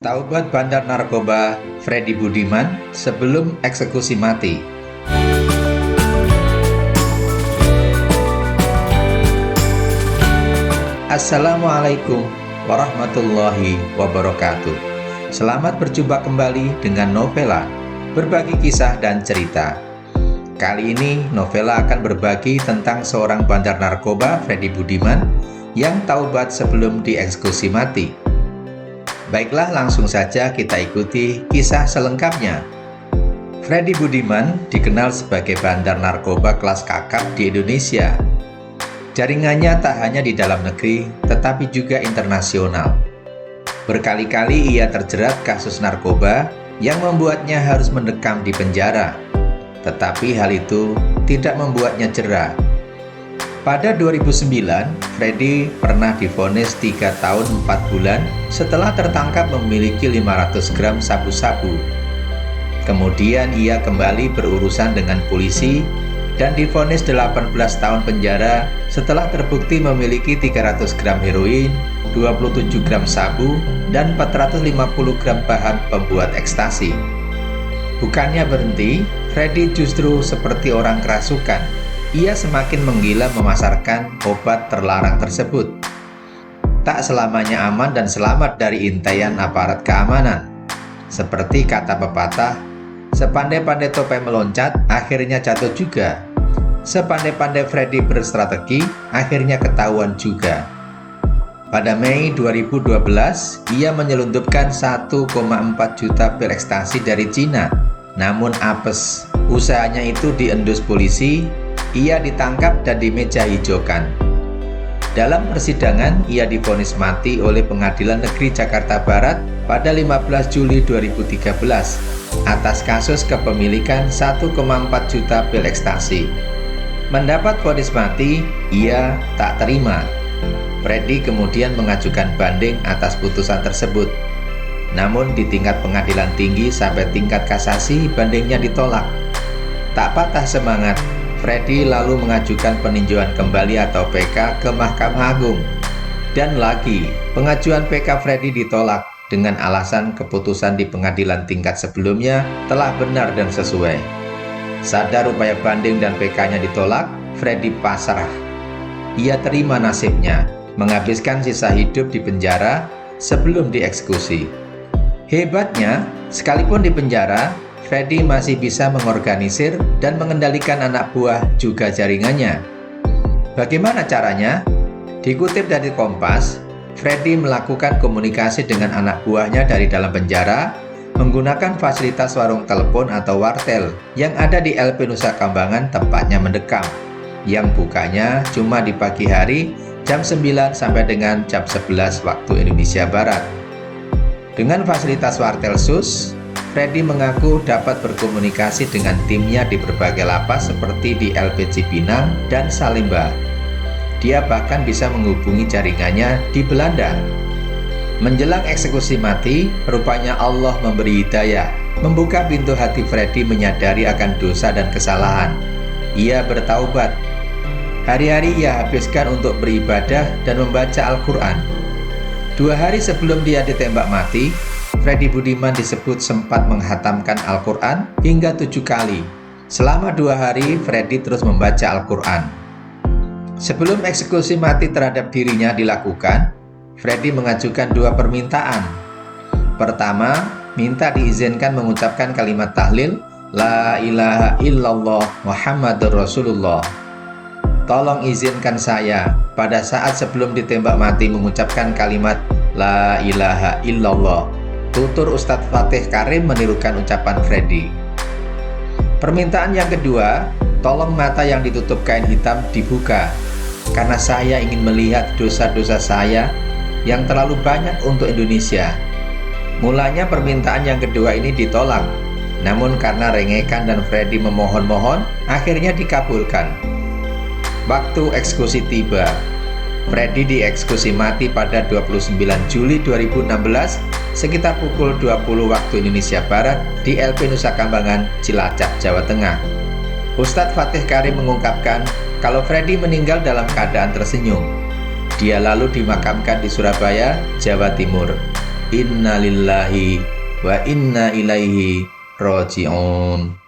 Taubat bandar narkoba Freddy Budiman sebelum eksekusi mati. Assalamualaikum warahmatullahi wabarakatuh. Selamat berjumpa kembali dengan Novela, berbagi kisah dan cerita. Kali ini Novela akan berbagi tentang seorang bandar narkoba Freddy Budiman yang taubat sebelum dieksekusi mati. Baiklah, langsung saja kita ikuti kisah selengkapnya. Freddy Budiman dikenal sebagai bandar narkoba kelas kakap di Indonesia. Jaringannya tak hanya di dalam negeri, tetapi juga internasional. Berkali-kali ia terjerat kasus narkoba yang membuatnya harus mendekam di penjara. Tetapi hal itu tidak membuatnya jera. Pada 2009, Freddy pernah divonis 3 tahun 4 bulan setelah tertangkap memiliki 500 gram sabu-sabu. Kemudian ia kembali berurusan dengan polisi dan divonis 18 tahun penjara setelah terbukti memiliki 300 gram heroin, 27 gram sabu, dan 450 gram bahan pembuat ekstasi. Bukannya berhenti, Freddy justru seperti orang kerasukan. Ia semakin menggila memasarkan obat terlarang tersebut. Tak selamanya aman dan selamat dari intaian aparat keamanan. Seperti kata pepatah, sepandai-pandai topeng meloncat, akhirnya jatuh juga. Sepandai-pandai Freddy berstrategi, akhirnya ketahuan juga. Pada Mei 2012, ia menyelundupkan 1,4 juta pil ekstasi dari Cina. Namun apes, usahanya itu diendus polisi. Ia ditangkap dan dimeja hijaukan. Dalam persidangan, ia divonis mati oleh Pengadilan Negeri Jakarta Barat pada 15 Juli 2013 atas kasus kepemilikan 1,4 juta pil ekstasi. Mendapat vonis mati, ia tak terima. Freddy kemudian mengajukan banding atas putusan tersebut. Namun di tingkat pengadilan tinggi sampai tingkat kasasi, bandingnya ditolak. Tak patah semangat, Freddy lalu mengajukan peninjauan kembali atau PK ke Mahkamah Agung. Dan lagi, pengajuan PK Freddy ditolak dengan alasan keputusan di pengadilan tingkat sebelumnya telah benar dan sesuai. Sadar upaya banding dan PK-nya ditolak, Freddy pasrah. Ia terima nasibnya, menghabiskan sisa hidup di penjara sebelum dieksekusi. Hebatnya, sekalipun di penjara, Freddy masih bisa mengorganisir dan mengendalikan anak buah juga jaringannya. Bagaimana caranya? Dikutip dari Kompas, Freddy melakukan komunikasi dengan anak buahnya dari dalam penjara menggunakan fasilitas warung telepon atau wartel yang ada di LP Nusa Kambangan, tempatnya mendekam, yang bukanya cuma di pagi hari jam 9 sampai dengan jam 11 waktu Indonesia Barat. Dengan fasilitas wartel SUS, Freddy mengaku dapat berkomunikasi dengan timnya di berbagai lapas seperti di LP Cipinang dan Salemba. Dia bahkan bisa menghubungi jaringannya di Belanda. Menjelang eksekusi mati, rupanya Allah memberi hidayah, membuka pintu hati Freddy menyadari akan dosa dan kesalahan. Ia bertaubat. Hari-hari ia habiskan untuk beribadah dan membaca Al-Quran. 2 hari sebelum dia ditembak mati, Freddy Budiman disebut sempat menghatamkan Al-Quran hingga 7 kali. Selama 2 hari, Freddy terus membaca Al-Quran. Sebelum eksekusi mati terhadap dirinya dilakukan, Freddy mengajukan 2 permintaan. Pertama, minta diizinkan mengucapkan kalimat tahlil, La ilaha illallah Muhammadur Rasulullah. Tolong izinkan saya pada saat sebelum ditembak mati mengucapkan kalimat La ilaha illallah. Tutur Ustadz Fatih Karim menirukan ucapan Freddy. Permintaan yang kedua, tolong mata yang ditutup kain hitam dibuka, karena saya ingin melihat dosa-dosa saya yang terlalu banyak untuk Indonesia. Mulanya permintaan yang kedua ini ditolak, namun karena rengekan dan Freddy memohon-mohon, akhirnya dikabulkan. Waktu eksekusi tiba. Freddy dieksekusi mati pada 29 Juli 2016 sekitar pukul 20 waktu Indonesia Barat di LP Nusa Kambangan, Cilacap, Jawa Tengah. Ustadz Fatih Karim mengungkapkan kalau Freddy meninggal dalam keadaan tersenyum. Dia lalu dimakamkan di Surabaya, Jawa Timur. Inna lillahi wa inna ilaihi roji'un.